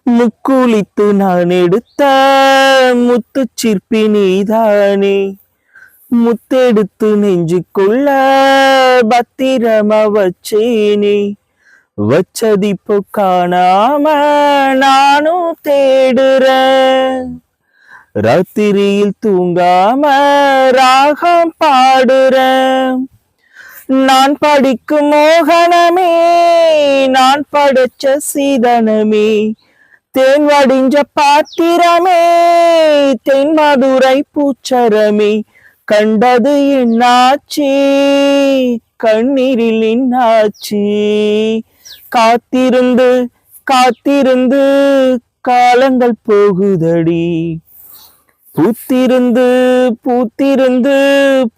முக்குளித்து நான் எடுத்த முத்துச் சிற்பி நீதானே. முத்தெடுத்து நெஞ்சுக்குள்ள பத்திரமா வச்சேனே. வச்சதிப்போ காணாம நானும் தேடுறேன். ராத்திரியில் தூங்காம ராகம் பாடுறேன். நான் படிக்கும் மோகனமே, நான் படைச்ச சீதனமே, தேன் வடிஞ்ச பாத்திரமே, தென் மதுரை பூச்சரமே, கண்டது என்னாச்சு கண்ணீரில் என்னாச்சு. காத்திருந்து காத்திருந்து காலங்கள் போகுதடி. பூத்திருந்து பூத்திருந்து